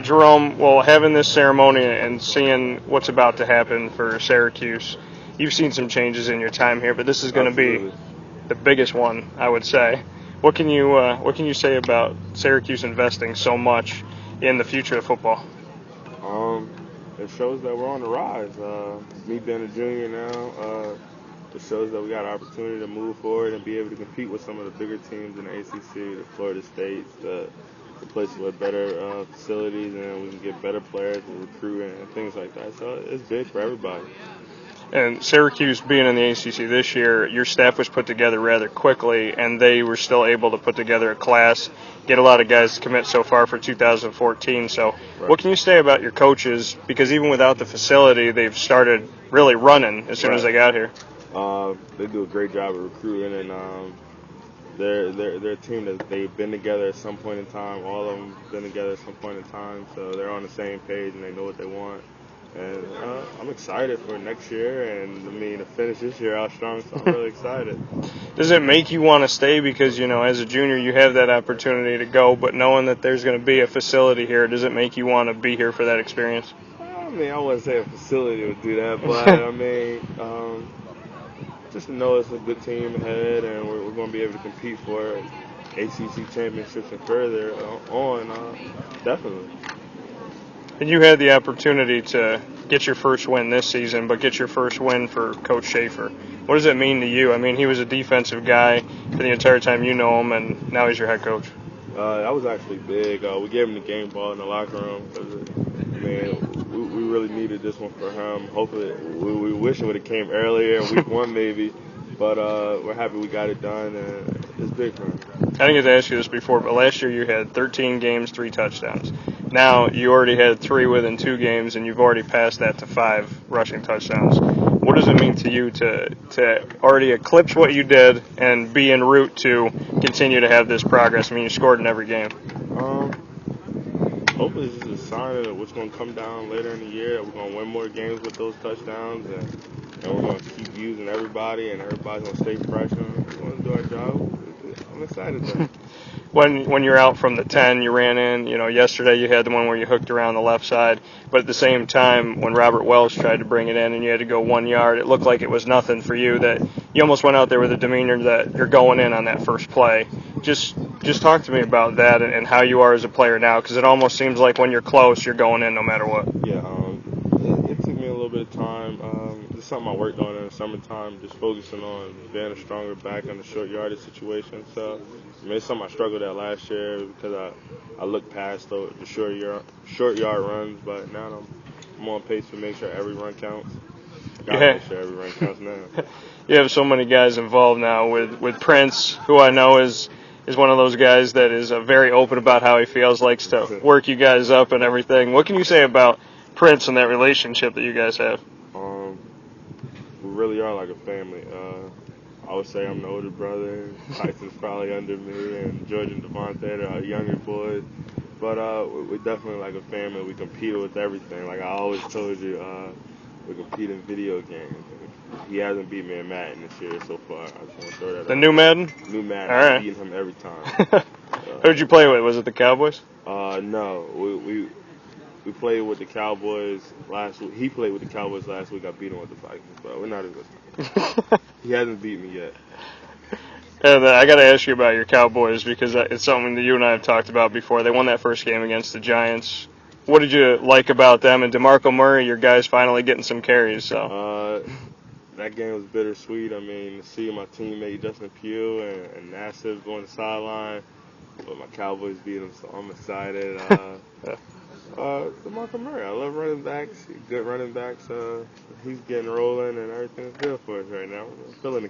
Jerome, well, having this ceremony and seeing what's about to happen for Syracuse, you've seen some changes in your time here, but this is going to be the biggest one, I would say. What can you say about Syracuse investing so much in the future of football? It shows that we're on the rise. Me being a junior now, it shows that we got an opportunity to move forward and be able to compete with some of the bigger teams in the ACC, the Florida States, the places with better facilities, and we can get better players and recruit and things like that. So it's big for everybody. And Syracuse being in the ACC this year, your staff was put together rather quickly, and they were still able to put together a class, get a lot of guys to commit so far for 2014. So Right. What can you say about your coaches? Because even without the facility, they've started really running as soon as they got here. They do a great job of recruiting, and they're a team that they've been together at some point in time. All of them been together at some point in time, so they're on the same page and they know what they want. And I'm excited for next year, and to finish this year out strong, so I'm really excited. Does it make you want to stay because, as a junior you have that opportunity to go, but knowing that there's going to be a facility here, does it make you want to be here for that experience? I wouldn't say a facility would do that, but just to know it's a good team ahead, and we're going to be able to compete for ACC championships and further definitely. And you had the opportunity to get your first win this season, but get your first win for Coach Shafer. What does it mean to you? He was a defensive guy for the entire time you know him, and now he's your head coach. That was actually big. We gave him the game ball in the locker room because, we really needed this one for him. Hopefully, we wish it would have came earlier in week one maybe, but we're happy we got it done, and it's big for him. I didn't get to ask you this before, but last year you had 13 games, 3 touchdowns. Now you already had 3 within 2 games, and you've already passed that to 5 rushing touchdowns. What does it mean to you to already eclipse what you did and be en route to continue to have this progress? You scored in every game. Hopefully this is a sign of what's going to come down later in the year. We're going to win more games with those touchdowns, and we're going to keep using everybody, and everybody's going to stay fresh, and we're going to do our job. I'm excited though. When you're out from the 10, you ran in. Yesterday you had the one where you hooked around the left side. But at the same time, when Robert Wells tried to bring it in and you had to go 1 yard, it looked like it was nothing for you. That you almost went out there with a demeanor that you're going in on that first play. Just talk to me about that and how you are as a player now, because it almost seems like when you're close, you're going in no matter what. Yeah, it took me a little bit of time. It's something I worked on in the summertime, just focusing on being a stronger back in the short yardage situation. So, it's something I struggled at last year because I looked past the short yard runs, but now I'm on pace to make sure every run counts. Make sure every run counts now. You have so many guys involved now with Prince, who I know is one of those guys that is very open about how he feels, likes to work you guys up and everything. What can you say about Prince and that relationship that you guys have? We really are like a family. I would say I'm the older brother. Tyson's probably under me, and George and Devontae are our younger boys. But we're definitely like a family. We compete with everything. Like I always told you, we compete in video games. He hasn't beat me in Madden this year so far. I just want to throw that out. New Madden? New Madden. All right. I'm beating him every time. Who'd you play with? Was it the Cowboys? No. We played with the Cowboys last week. He played with the Cowboys last week. I beat him with the Vikings, but we're not as good. He hasn't beat me yet. And I got to ask you about your Cowboys, because it's something that you and I have talked about before. They won that first game against the Giants. What did you like about them? And DeMarco Murray, your guy's finally getting some carries. So that game was bittersweet. To see my teammate Justin Pugh and Nassif going to the sideline, but my Cowboys beat them, so I'm excited. DeMarco Murray, I love running backs. Good running backs. He's getting rolling, and everything's good for us right now. I'm feeling